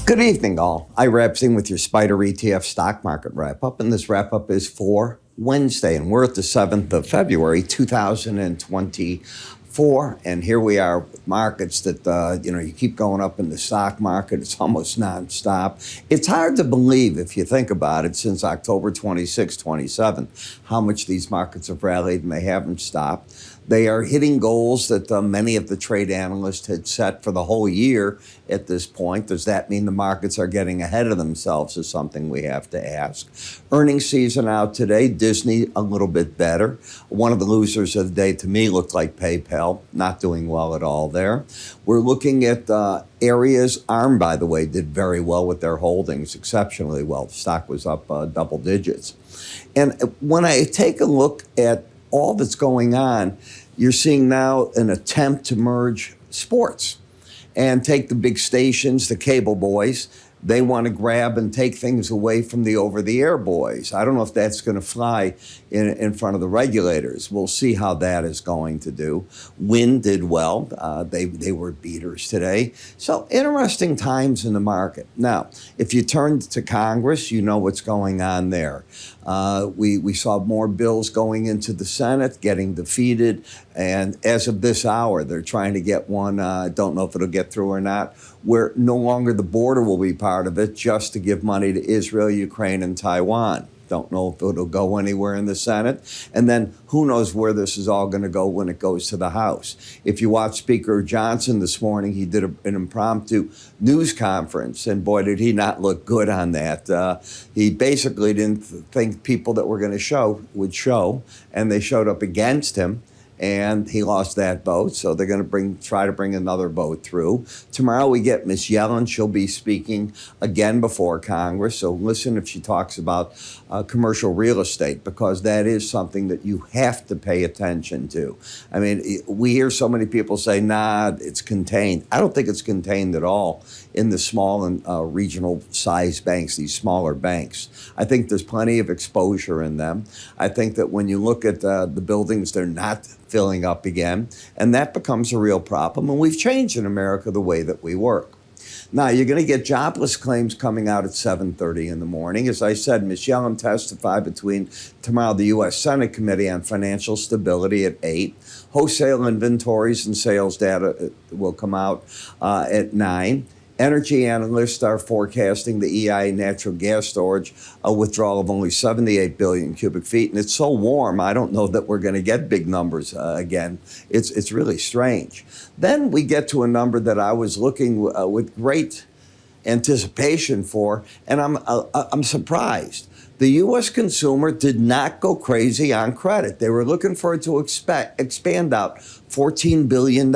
Good evening, all. Ira Epstein with your SPDR ETF stock market wrap-up, and this wrap-up is for Wednesday, and we're at the 7th of February, 2024, and here we are with markets that, you keep going up in the stock market. It's almost nonstop. It's hard to believe, if you think about it, since October 26, 27, how much these markets have rallied, and they haven't stopped. They are hitting goals that many of the trade analysts had set for the whole year at this point. Does that mean the markets are getting ahead of themselves is something we have to ask. Earnings season out today. Disney a little bit better. One of the losers of the day to me looked like Pave, not doing well at all there. We're looking at areas. ARM, by the way, did very well with their holdings, exceptionally well. The stock was up double digits. And when I take a look at all that's going on, you're seeing now an attempt to merge sports and take the big stations, the cable boys. They want to grab and take things away from the over-the-air boys. I don't know if that's going to fly in front of the regulators. We'll see how that is going to do. Linn did well. They were beaters today. So interesting times in the market. Now, if you turn to Congress, you know what's going on there. We saw more bills going into the Senate, getting defeated. And as of this hour, they're trying to get one, don't know if it'll get through or not, where no longer the border will be part of it, just to give money to Israel, Ukraine, and Taiwan. Don't know if it'll go anywhere in the Senate. And then who knows where this is all going to go when it goes to the House. If you watch Speaker Johnson this morning, he did an impromptu news conference, and boy, did he not look good on that. He basically didn't think people that were going to show would show, and they showed up against him. And he lost that vote, so they're going to try to bring another vote through. Tomorrow we get Ms. Yellen. She'll be speaking again before Congress, so listen if she talks about commercial real estate, because that is something that you have to pay attention to. I mean, we hear so many people say, nah, it's contained. I don't think it's contained at all in the small and regional size banks, these smaller banks. I think there's plenty of exposure in them. I think that when you look at the buildings, they're not filling up again, and that becomes a real problem. And we've changed in America the way that we work. Now, you're going to get jobless claims coming out at 7:30 in the morning. As I said, Ms. Yellen testified between tomorrow the U.S. Senate Committee on Financial Stability at 8. Wholesale inventories and sales data will come out at 9. Energy analysts are forecasting the EIA natural gas storage a withdrawal of only 78 billion cubic feet. And it's so warm, I don't know that we're going to get big numbers again. It's really strange. Then we get to a number that I was looking with great anticipation for, and I'm surprised. The U.S. consumer did not go crazy on credit. They were looking for it to expand out $14 billion.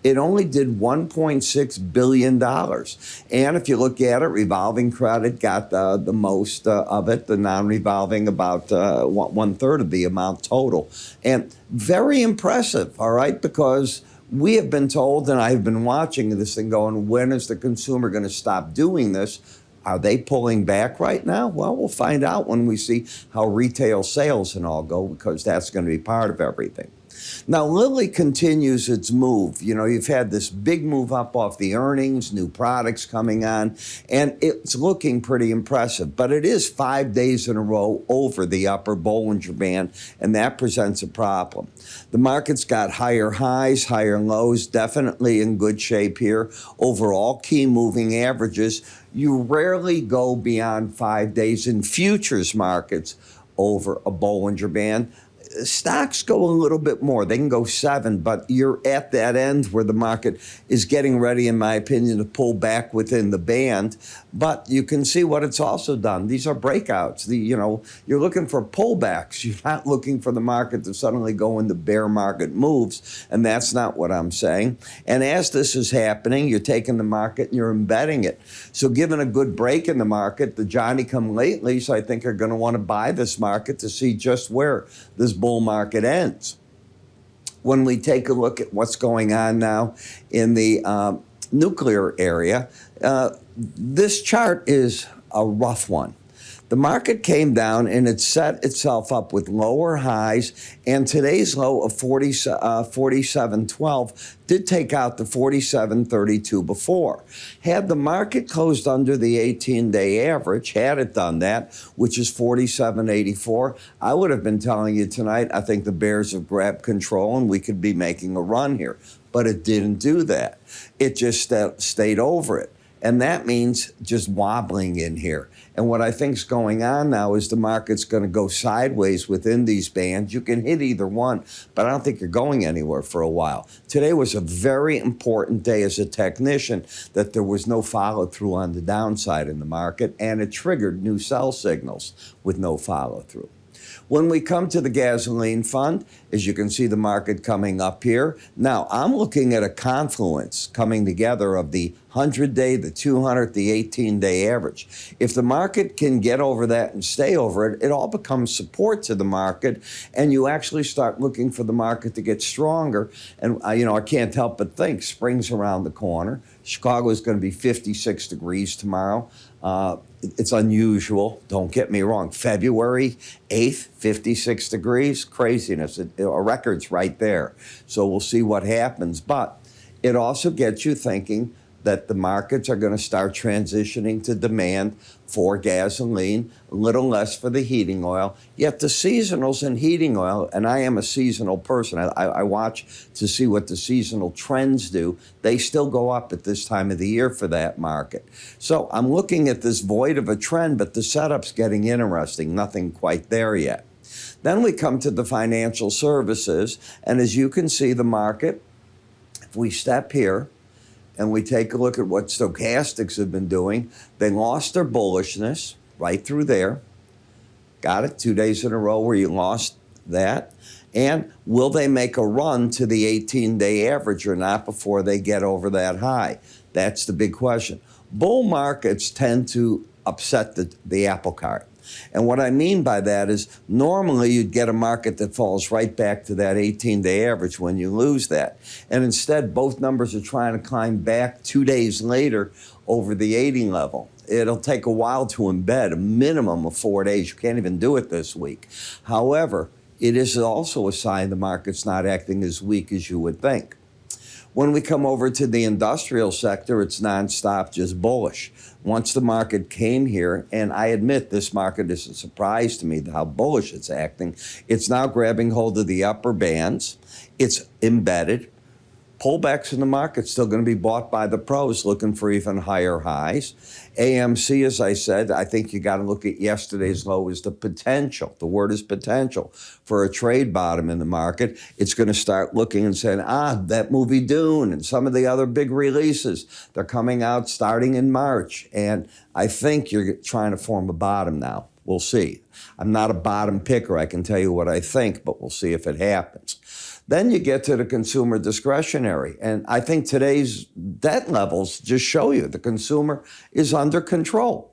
It only did $1.6 billion. And if you look at it, revolving credit got the most of it, the non-revolving about one-third of the amount total. And very impressive, all right, because we have been told, and I've been watching this thing going, when is the consumer going to stop doing this? Are they pulling back right now? Well, we'll find out when we see how retail sales and all go, because that's going to be part of everything. Now, Lilly continues its move. You know, you've had this big move up off the earnings, new products coming on, and it's looking pretty impressive. But it is 5 days in a row over the upper Bollinger Band, and that presents a problem. The market's got higher highs, higher lows, definitely in good shape here. Overall, key moving averages, you rarely go beyond 5 days in futures markets over a Bollinger Band. Stocks go a little bit more. They can go 7, but you're at that end where the market is getting ready, in my opinion, to pull back within the band. But you can see what it's also done. These are breakouts. You're looking for pullbacks. You're not looking for the market to suddenly go into bear market moves, and that's not what I'm saying. And as this is happening, you're taking the market and you're embedding it. So given a good break in the market, the Johnny-come-latelys, I think, are going to want to buy this market to see just where this bull market ends. When we take a look at what's going on now in the nuclear area, this chart is a rough one. The market came down and it set itself up with lower highs, and today's low of 47.12 did take out the 47.32 before. Had the market closed under the 18-day average, had it done that, which is 47.84, I would have been telling you tonight, I think the bears have grabbed control and we could be making a run here. But it didn't do that. It just stayed over it. And that means just wobbling in here. And what I think is going on now is the market's going to go sideways within these bands. You can hit either one, but I don't think you're going anywhere for a while. Today was a very important day as a technician that there was no follow-through on the downside in the market, and it triggered new sell signals with no follow-through. When we come to the gasoline fund, as you can see the market coming up here. Now, I'm looking at a confluence coming together of the 100-day, the 200, the 18-day average. If the market can get over that and stay over it, it all becomes support to the market, and you actually start looking for the market to get stronger. And, I can't help but think spring's around the corner. Chicago is going to be 56 degrees tomorrow. It's unusual, don't get me wrong. February 8th, 56 degrees, craziness. A record's right there. So we'll see what happens. But it also gets you thinking that the markets are going to start transitioning to demand for gasoline, a little less for the heating oil. Yet the seasonals in heating oil, and I am a seasonal person, I watch to see what the seasonal trends do. They still go up at this time of the year for that market. So I'm looking at this void of a trend, but the setup's getting interesting. Nothing quite there yet. Then we come to the financial services, and as you can see, the market, if we step here, and we take a look at what stochastics have been doing, they lost their bullishness right through there. Got it? 2 days in a row where you lost that. And will they make a run to the 18-day average or not before they get over that high? That's the big question. Bull markets tend to upset the apple cart. And what I mean by that is normally you'd get a market that falls right back to that 18-day average when you lose that. And instead, both numbers are trying to climb back 2 days later over the 80 level. It'll take a while to embed, a minimum of 4 days. You can't even do it this week. However, it is also a sign the market's not acting as weak as you would think. When we come over to the industrial sector, it's nonstop, just bullish. Once the market came here, and I admit this market is a surprise to me how bullish it's acting, it's now grabbing hold of the upper bands. It's embedded. Pullbacks in the market still going to be bought by the pros looking for even higher highs. AMC, as I said, I think you got to look at yesterday's low as the potential. The word is potential for a trade bottom in the market. It's going to start looking and saying, that movie Dune and some of the other big releases, they're coming out starting in March. And I think you're trying to form a bottom now. We'll see. I'm not a bottom picker. I can tell you what I think, but we'll see if it happens. Then you get to the consumer discretionary. And I think today's debt levels just show you the consumer is under control.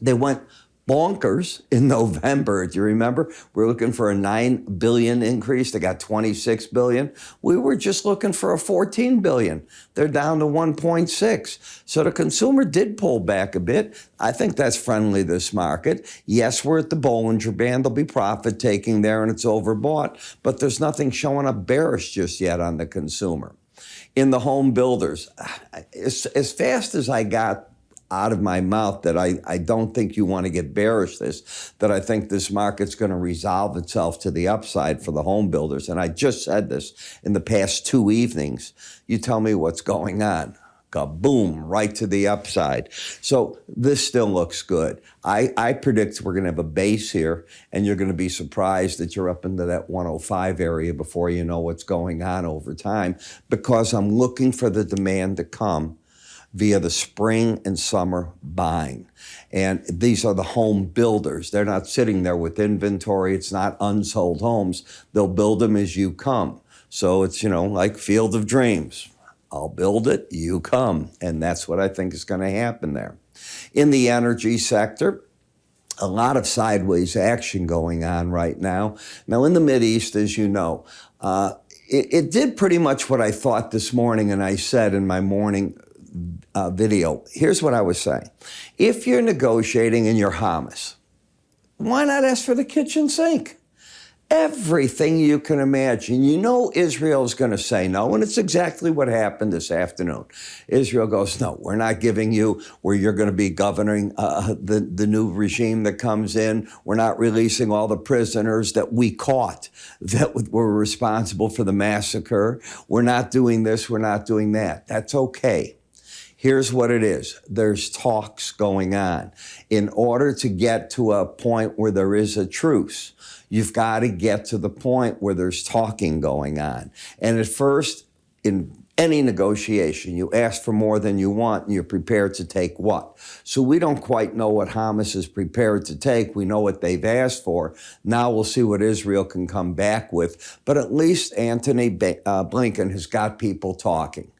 They went bonkers in November. Do you remember? We're looking for a $9 billion increase. They got $26 billion. We were just looking for a $14 billion. They're down to 1.6. So the consumer did pull back a bit. I think that's friendly, this market. Yes, we're at the Bollinger Band. There'll be profit taking there and it's overbought, but there's nothing showing up bearish just yet on the consumer. In the home builders, as fast as I got out of my mouth that I don't think you want to get bearish that I think this market's going to resolve itself to the upside for the home builders. And I just said this in the past 2 evenings. You tell me what's going on. Kaboom, right to the upside. So this still looks good. I predict we're going to have a base here, and you're going to be surprised that you're up into that 105 area before you know what's going on over time, because I'm looking for the demand to come via the spring and summer buying. And these are the home builders. They're not sitting there with inventory. It's not unsold homes. They'll build them as you come. So it's, like Field of Dreams. I'll build it, you come. And that's what I think is going to happen there. In the energy sector, a lot of sideways action going on right now. Now, in the Mideast, as you know, it did pretty much what I thought this morning, and I said in my morning video, here's what I was saying. If you're negotiating in your Hamas, why not ask for the kitchen sink? Everything you can imagine. You know Israel's going to say no, and it's exactly what happened this afternoon. Israel goes, no, we're not giving you where you're going to be governing the new regime that comes in. We're not releasing all the prisoners that we caught that were responsible for the massacre. We're not doing this, we're not doing that. That's okay. Here's what it is. There's talks going on. In order to get to a point where there is a truce, you've got to get to the point where there's talking going on. And at first, in any negotiation, you ask for more than you want and you're prepared to take what? So we don't quite know what Hamas is prepared to take. We know what they've asked for. Now we'll see what Israel can come back with. But at least Antony Blinken has got people talking.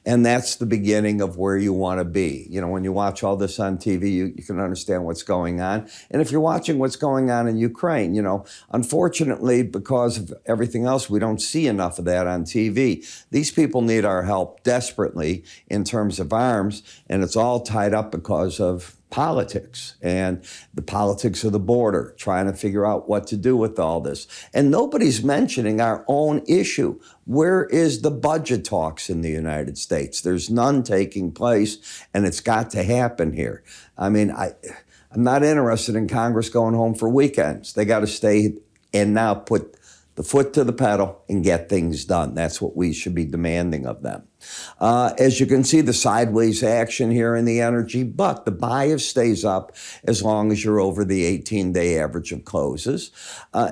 And that's the beginning of where you want to be. You know, when you watch all this on TV, you can understand what's going on. And if you're watching what's going on in Ukraine, you know, unfortunately, because of everything else, we don't see enough of that on TV. These people need our help desperately in terms of arms, and it's all tied up because of politics and the politics of the border, trying to figure out what to do with all this. And nobody's mentioning our own issue. Where is the budget talks in the United States? There's none taking place, and it's got to happen here. I mean, I'm not interested in Congress going home for weekends. They got to stay and now put the foot to the pedal and get things done. That's what we should be demanding of them. As you can see, the sideways action here in the energy, but the bias stays up as long as you're over the 18-day average of closes.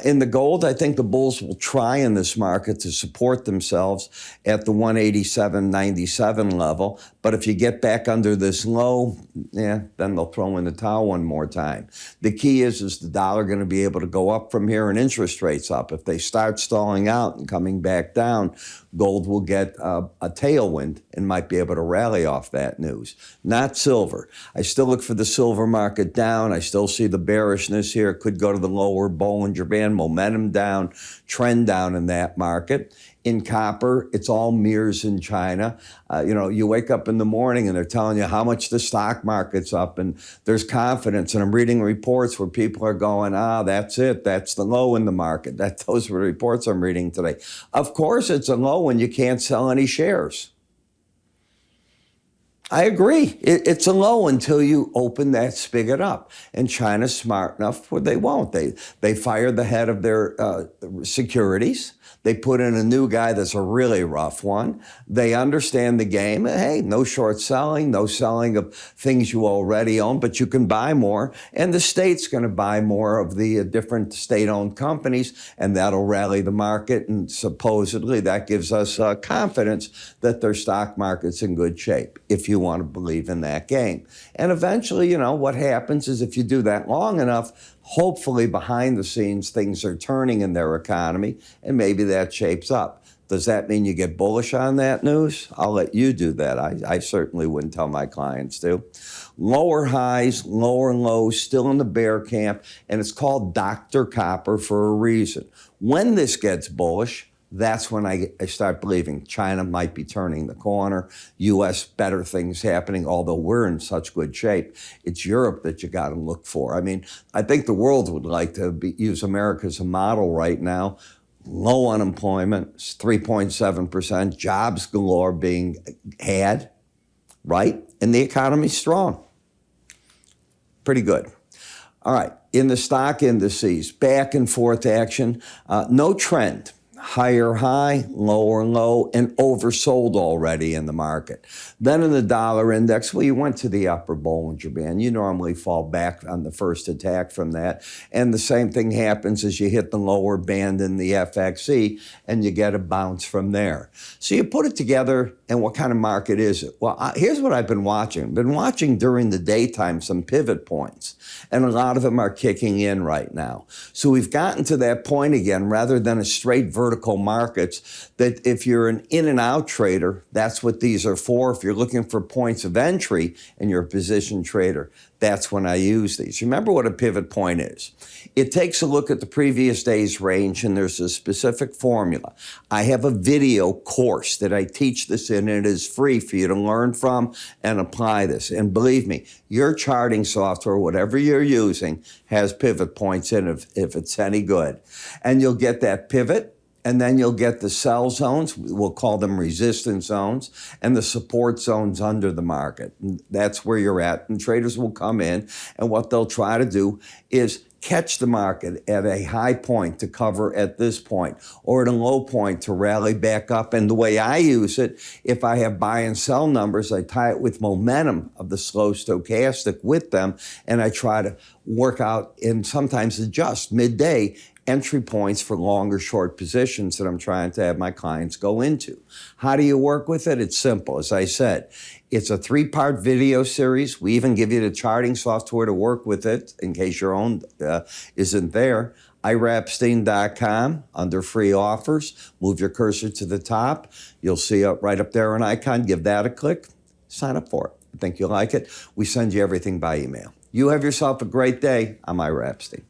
In the gold, I think the bulls will try in this market to support themselves at the 187.97 level. But if you get back under this low, then they'll throw in the towel one more time. The key is the dollar going to be able to go up from here and interest rates up? If they start stalling out and coming back down, gold will get a tailwind and might be able to rally off that news. Not silver. I still look for the silver market down. I still see the bearishness here. It could go to the lower Bollinger Band, momentum down, trend down in that market. In copper, it's all mirrors in China. You know, you wake up in the morning and they're telling you how much the stock market's up and there's confidence. And I'm reading reports where people are going, that's it. That's the low in the market. Those were the reports I'm reading today. Of course, it's a low when you can't sell any shares. I agree. It's a low until you open that spigot up. And China's smart enough where they won't. They fired the head of their securities. They put in a new guy that's a really rough one. They understand the game. Hey, no short selling, no selling of things you already own, but you can buy more. And the state's going to buy more of the different state-owned companies, and that'll rally the market. And supposedly that gives us confidence that their stock market's in good shape, if you want to believe in that game. And eventually, you know, what happens is if you do that long enough, hopefully behind the scenes, things are turning in their economy, and maybe that shapes up. Does that mean you get bullish on that news? I'll let you do that. I certainly wouldn't tell my clients to. Lower highs, lower lows, still in the bear camp, and it's called Dr. Copper for a reason. When this gets bullish, that's when I start believing China might be turning the corner, U.S. better things happening, although we're in such good shape. It's Europe that you got to look for. I mean, I think the world would like to use America as a model right now. Low unemployment, 3.7%, jobs galore being had, right? And the economy's strong. Pretty good. All right, in the stock indices, back and forth action, no trend. Higher high, lower low, and oversold already in the market. Then in the dollar index, well, you went to the upper Bollinger Band. You normally fall back on the first attack from that. And the same thing happens as you hit the lower band in the FXE, and you get a bounce from there. So you put it together, and what kind of market is it? Well, here's what I've been watching. I've been watching during the daytime some pivot points, and a lot of them are kicking in right now. So we've gotten to that point again, rather than a straight vertical vertical markets that if you're an in and out trader, that's what these are for. If you're looking for points of entry and you're a position trader, that's when I use these. Remember what a pivot point is. It takes a look at the previous day's range, and there's a specific formula. I have a video course that I teach this in, and it is free for you to learn from and apply this. And believe me, your charting software, whatever you're using, has pivot points in it if it's any good. And you'll get that pivot, and then you'll get the sell zones, we'll call them resistance zones, and the support zones under the market. And that's where you're at. And traders will come in, and what they'll try to do is catch the market at a high point to cover at this point, or at a low point to rally back up. And the way I use it, if I have buy and sell numbers, I tie it with momentum of the slow stochastic with them, and I try to work out and sometimes adjust midday entry points for longer short positions that I'm trying to have my clients go into. How do you work with it? It's simple. As I said, it's a 3-part video series. We even give you the charting software to work with it in case your own isn't there. IraEpstein.com under free offers. Move your cursor to the top. You'll see right up there an icon. Give that a click. Sign up for it. I think you'll like it. We send you everything by email. You have yourself a great day. I'm Ira Epstein.